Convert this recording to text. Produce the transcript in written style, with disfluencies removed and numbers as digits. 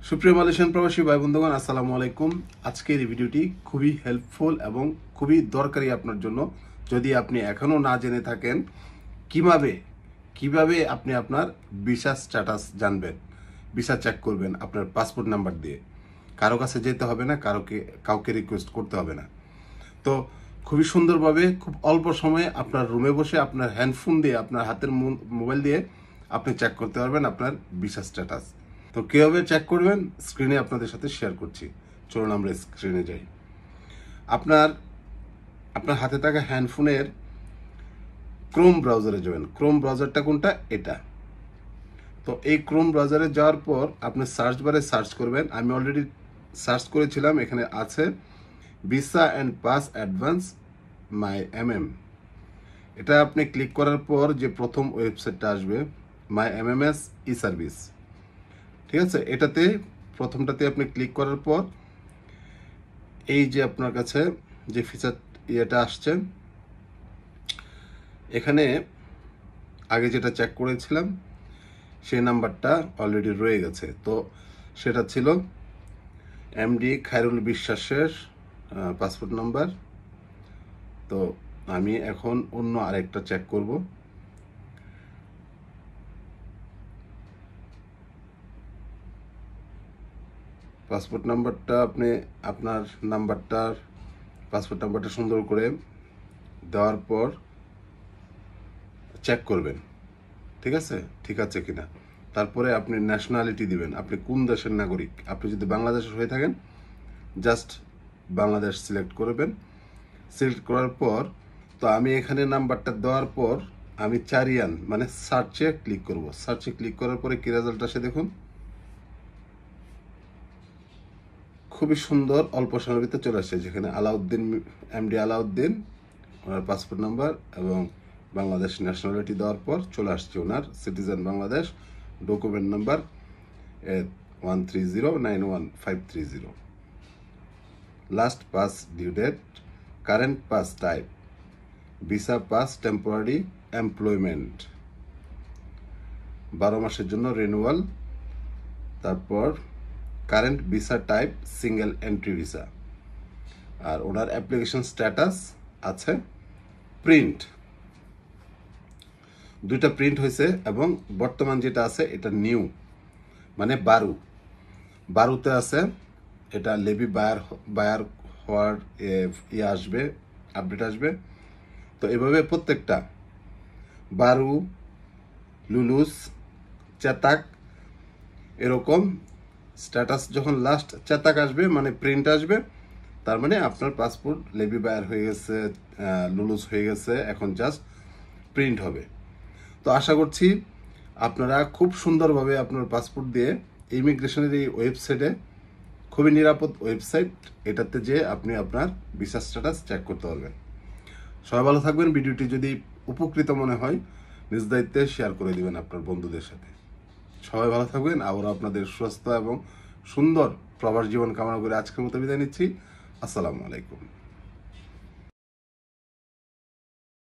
সুপ্রিয় মালয়েশিয়ান প্রবাসী ভাই বন্ধুগণ, আসসালামু আলাইকুম। আজকের এই ভিডিওটি খুবই হেল্পফুল এবং খুবই দরকারি আপনার জন্য। যদি আপনি এখনও না জেনে থাকেন কিভাবে আপনি আপনার ভিসা স্ট্যাটাস জানবেন, ভিসা চেক করবেন আপনার পাসপোর্ট নাম্বার দিয়ে। কারো কাছে যেতে হবে না, কাউকে রিকোয়েস্ট করতে হবে না। তো খুবই সুন্দরভাবে খুব অল্প সময়ে আপনার রুমে বসে আপনার হ্যান্ডফোন দিয়ে, আপনার হাতের মোবাইল দিয়ে আপনি চেক করতে পারবেন আপনার ভিসা স্ট্যাটাস। তো কীভাবে চেক করবেন স্ক্রিনে আপনাদের সাথে শেয়ার করছি। চলুন আমরা স্ক্রিনে যাই। আপনার হাতে থাকা হ্যান্ডফোনের ক্রোম ব্রাউজারে যাবেন। ক্রোম ব্রাউজারটা কোনটা? এটা। তো এই ক্রোম ব্রাউজারে যাওয়ার পর আপনি সার্চ বারে সার্চ করবেন। আমি অলরেডি সার্চ করেছিলাম, এখানে আছে ভিসা অ্যান্ড পাস অ্যাডভান্স মাই এটা আপনি ক্লিক করার পর যে প্রথম ওয়েবসাইটটা আসবে মাই এমএমএস ই সার্ভিস, ঠিক আছে। এটাতে প্রথমটাতে আপনি ক্লিক করার পর এই যে আপনার কাছে যে ফিচার ইয়েটা আসছে, এখানে আগে যেটা চেক করেছিলাম সেই নাম্বারটা অলরেডি রয়ে গেছে। তো সেটা ছিল এমডি খায়রুল বিশ্বাসের পাসপোর্ট নাম্বার। তো আমি এখন অন্য আরেকটা চেক করব। পাসপোর্ট নাম্বারটা আপনি আপনার পাসপোর্ট নাম্বারটা সুন্দর করে দেওয়ার পর চেক করবেন, ঠিক আছে কিনা। তারপরে আপনি ন্যাশনালিটি দিবেন, আপনি কোন দেশের নাগরিক। আপনি যদি বাংলাদেশের হয়ে থাকেন জাস্ট বাংলাদেশ সিলেক্ট করবেন। সিলেক্ট করার পর তো আমি এখানে নাম্বারটা দেওয়ার পর আমি চারিয়ান মানে সার্চে ক্লিক করব। সার্চে ক্লিক করার পরে কি রেজাল্ট আসে দেখুন। খুবই সুন্দর, অল্প সময়ের ভিতরে চলে আসছে, যেখানে আলাউদ্দিন, এমডি আলাউদ্দিন ওনার পাসপোর্ট নাম্বার এবং বাংলাদেশ ন্যাশনালিটি দেওয়ার পর চলে আসছে ওনার citizen Bangladesh, document number 130911530, last pass due date, current pass type visa pass temporary employment, 12 মাসের জন্য রিনিউয়াল। তারপর current visa type single entry visa. আর ওনার অ্যাপ্লিকেশন স্ট্যাটাস আছে প্রিন্ট, দুইটা প্রিন্ট হয়েছে। এবং বর্তমান যেটা আছে এটা নিউ মানে বারুতে আছে। এটা লেবি বায়ার হওয়ার আসবে, আপডেট আসবে। তো এভাবে প্রত্যেকটা বারু, লুলুস, চেতাক এরকম স্ট্যাটাস যখন লাস্ট চেতাক আসবে মানে প্রিন্ট আসবে, তার মানে আপনার পাসপোর্ট লেবি বায়ার হয়ে গেছে, লুলুস হয়ে গেছে, এখন জাস্ট প্রিন্ট হবে। তো আশা করছি আপনারা খুব সুন্দরভাবে আপনার পাসপোর্ট দিয়ে ইমিগ্রেশনের এই ওয়েবসাইটে, খুবই নিরাপদ ওয়েবসাইট, এটাতে যে আপনি আপনার ভিসা স্ট্যাটাস চেক করতে পারবেন। সবাই ভালো থাকবেন। ভিডিওটি যদি উপকৃত মনে হয় নিজ দায়িত্বে শেয়ার করে দিবেন আপনার বন্ধুদের সাথে। সবাই ভালো থাকবেন। আবার আপনাদের সুস্থ এবং সুন্দর প্রবাস জীবন কামনা করে আজকের মতো বিদায় নিচ্ছি। আসসালামু আলাইকুম।